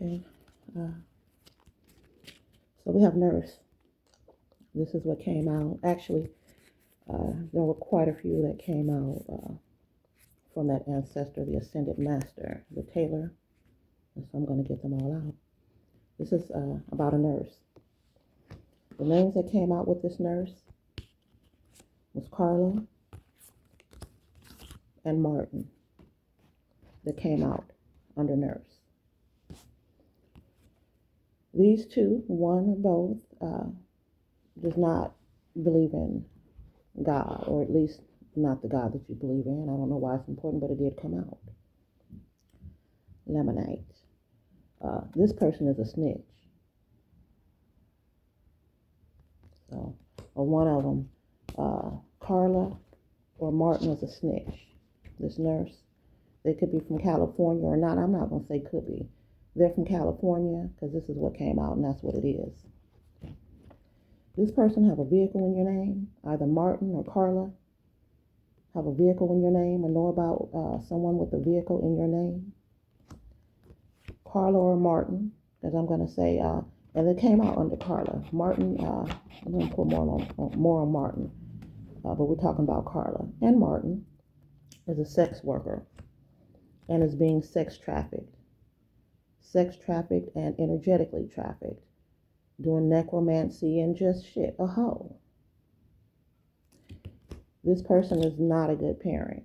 Okay. Uh, so we have nurse. This is what came out. Actually, there were quite a few that came out from that ancestor, the ascended master, the Taylor. And so I'm going to get them all out. This is about a nurse. The names that came out with this nurse was Karla and Martin that came out under nurse. These two, one or both, does not believe in God, or at least not the God that you believe in. I don't know why it's important, but it did come out. Lemonade. This person is a snitch. So, one of them, Karla or Martin, is a snitch. This nurse, they could be from California or not. I'm not going to say could be. They're from California because this is what came out, and that's what it is. This person have a vehicle in your name, either Martin or Karla have a vehicle in your name or know about someone with a vehicle in your name. Karla or Martin, as I'm going to say, and it came out under Karla. Martin, I'm going to put more on Martin, but we're talking about Karla. And Martin is a sex worker and is being sex trafficked and energetically trafficked, doing necromancy and just shit, a hoe. This person is not a good parent.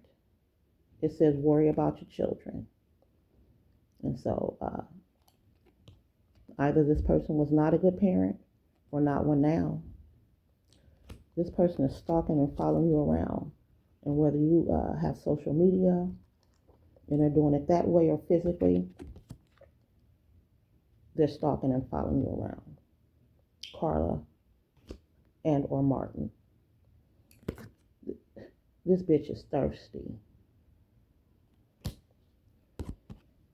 It says worry about your children. And so either this person was not a good parent or not one now. This person is stalking and following you around. And whether you have social media and they're doing it that way or physically, they're stalking and following you around. Karla and or Martin. This bitch is thirsty.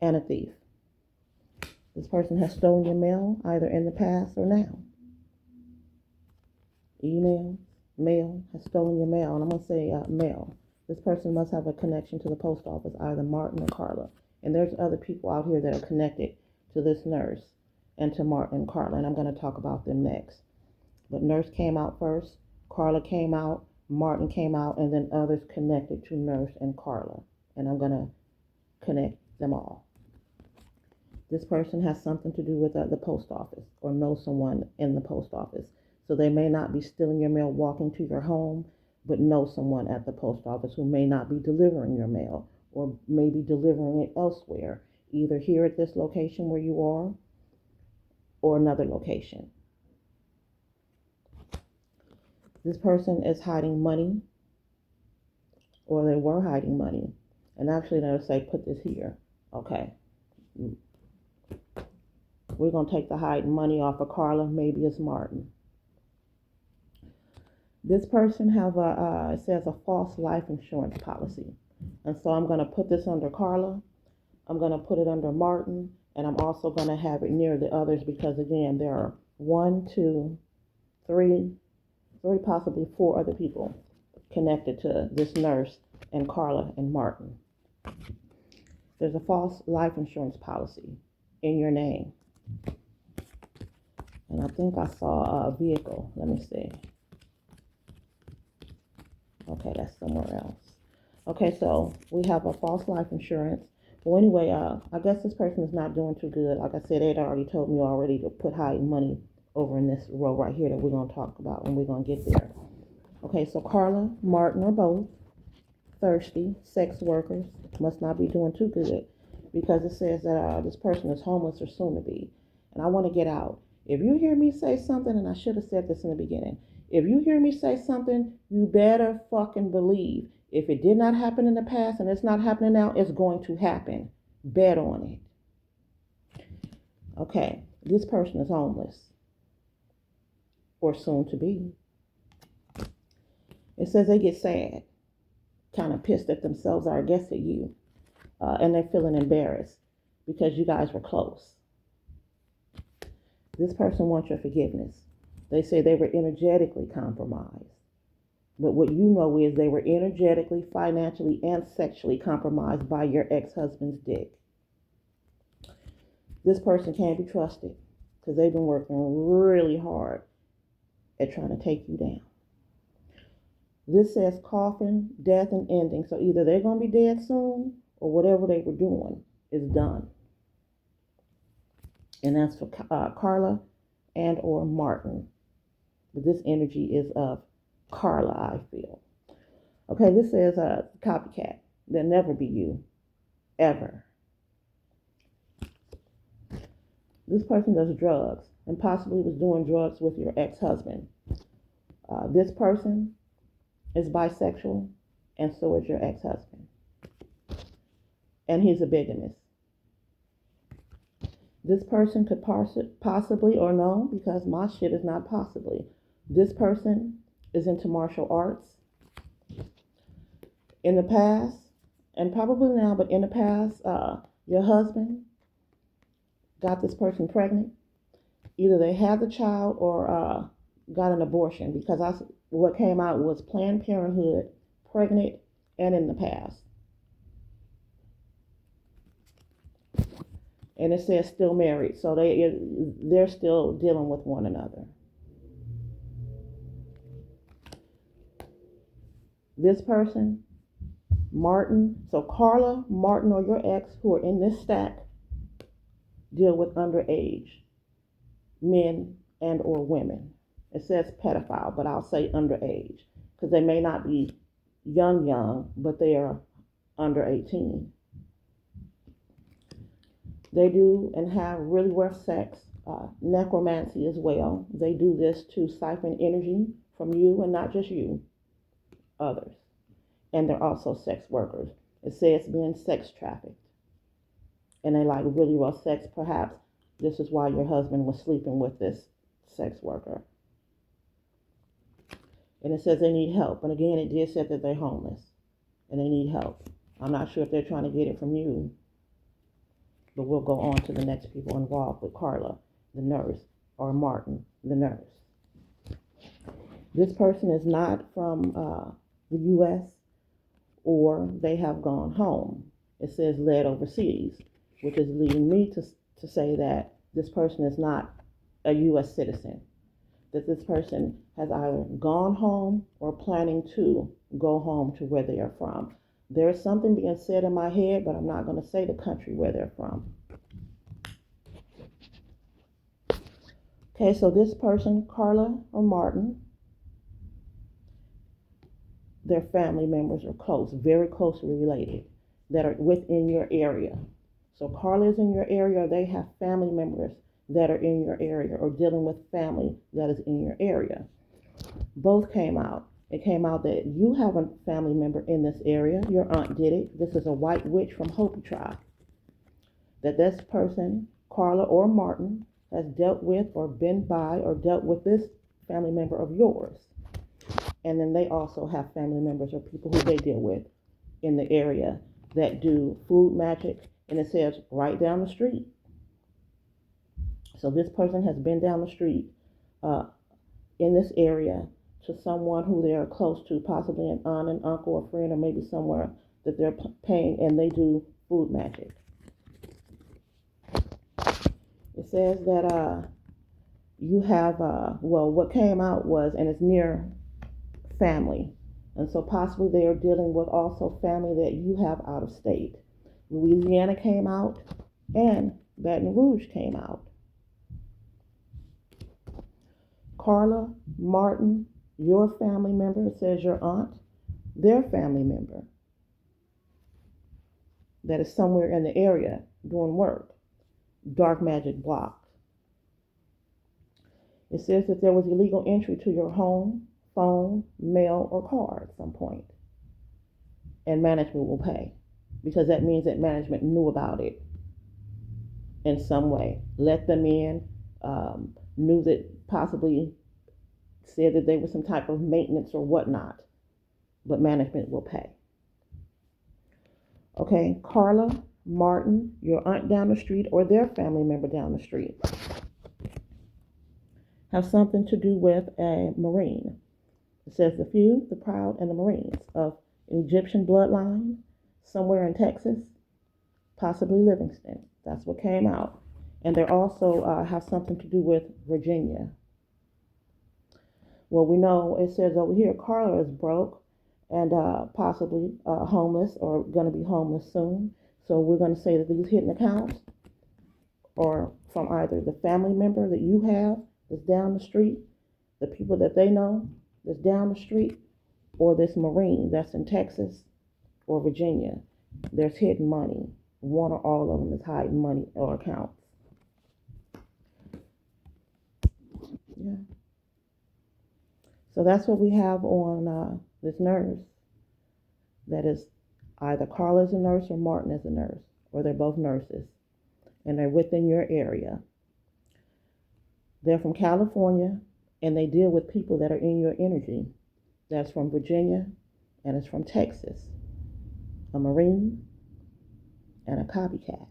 And a thief. This person has stolen your mail either in the past or now. Email, mail, has stolen your mail. And I'm going to say mail. This person must have a connection to the post office, either Martin or Karla. And there's other people out here that are connected to this nurse and to Martin and Karla. And I'm going to talk about them next. But nurse came out first. Karla came out. Martin came out. And then others connected to nurse and Karla. And I'm going to connect them all. This person has something to do with the post office or knows someone in the post office. So they may not be stealing your mail, walking to your home, but know someone at the post office who may not be delivering your mail or may be delivering it elsewhere, either here at this location where you are or another location. This person is hiding money, or they were hiding money. And actually, they'll say, put this here. Okay. We're going to take the hiding money off of Karla. Maybe it's Martin. This person have it says a false life insurance policy. And so I'm going to put this under Karla. I'm going to put it under Martin. And I'm also going to have it near the others because, again, there are 1, 2, 3, possibly 4 other people connected to this nurse and Karla and Martin. There's a false life insurance policy in your name. And I think I saw a vehicle. Let me see. Okay, that's somewhere else. Okay, so we have a false life insurance. Well, anyway, I guess this person is not doing too good. Like I said, they'd already told me already to put hiding money over in this row right here that we're going to talk about, and we're going to get there. Okay, so Karla, Martin, or both, thirsty, sex workers, must not be doing too good because it says that this person is homeless or soon to be. And I want to get out. If you hear me say something, and I should have said this in the beginning, if you hear me say something, you better fucking believe. If it did not happen in the past and it's not happening now, it's going to happen. Bet on it. Okay, this person is homeless or soon to be. It says they get sad, kind of pissed at themselves or I guess at you, and they're feeling embarrassed because you guys were close. This person wants your forgiveness. They say they were energetically compromised. But what you know is they were energetically, financially, and sexually compromised by your ex-husband's dick. This person can't be trusted because they've been working really hard at trying to take you down. This says coffin, death, and ending. So either they're going to be dead soon or whatever they were doing is done. And that's for Karla and or Martin. But this energy is of Karla, I feel. Okay, this says a copycat. They'll never be you, ever. This person does drugs and possibly was doing drugs with your ex-husband. This person is bisexual, and so is your ex-husband. And he's a bigamist. This person could possibly, or no, because my shit is not possibly. This person is into martial arts. In the past, and probably now, but in the past, your husband got this person pregnant. Either they had the child or got an abortion, because what came out was Planned Parenthood, pregnant, and in the past. And it says still married, so they're still dealing with one another. This person, Martin, so Karla, Martin, or your ex who are in this stack deal with underage men and or women. It says pedophile, but I'll say underage because they may not be young, but they are under 18. They do and have really rough sex, necromancy as well. They do this to siphon energy from you, and not just you, others. And they're also sex workers. It says being sex trafficked. And they like really rough sex. Perhaps this is why your husband was sleeping with this sex worker. And it says they need help. And again, it did say that they're homeless and they need help. I'm not sure if they're trying to get it from you, but we'll go on to the next people involved with Karla, the nurse, or Martin, the nurse. This person is not from the U.S. or they have gone home. It says led overseas, which is leading me to say that this person is not a U.S. citizen, that this person has either gone home or planning to go home to where they are from. There's something being said in my head, but I'm not going to say the country where they're from. Okay, so this person, Karla or Martin, their family members are close, very closely related, that are within your area. So Karla is in your area, or they have family members that are in your area, or dealing with family that is in your area. Both came out. It came out that you have a family member in this area. Your aunt did it. This is a white witch from Hopi tribe. That this person, Karla or Martin, has dealt with or been by or dealt with this family member of yours. And then they also have family members or people who they deal with in the area that do food magic. And it says right down the street. So this person has been down the street in this area to someone who they are close to, possibly an aunt, an uncle, a friend, or maybe somewhere that they're paying, and they do food magic. It says that you have, what came out was, and it's near family. And so possibly they are dealing with also family that you have out of state. Louisiana came out and Baton Rouge came out. Karla, Martin, your family member, it says your aunt, their family member that is somewhere in the area doing work. Dark magic blocked. It says that there was illegal entry to your home, phone, mail, or car at some point. And management will pay, because that means that management knew about it in some way. Let them in, knew that possibly said that there was some type of maintenance or whatnot, but management will pay. Okay, Karla, Martin, your aunt down the street, or their family member down the street have something to do with a Marine. It says the few, the proud, and the Marines of Egyptian bloodline, somewhere in Texas, possibly Livingston. That's what came out. And they also have something to do with Virginia. Well, we know it says over here Karla is broke and possibly homeless or going to be homeless soon. So we're going to say that these hidden accounts are from either the family member that you have that's down the street, the people that they know that's down the street, or this Marine that's in Texas or Virginia. There's hidden money. One or all of them is hiding money or accounts. Yeah. So that's what we have on this nurse. That is either Karla is a nurse or Martin is a nurse, or they're both nurses, and they're within your area. They're from California, and they deal with people that are in your energy. That's from Virginia, and it's from Texas. A Marine and a copycat.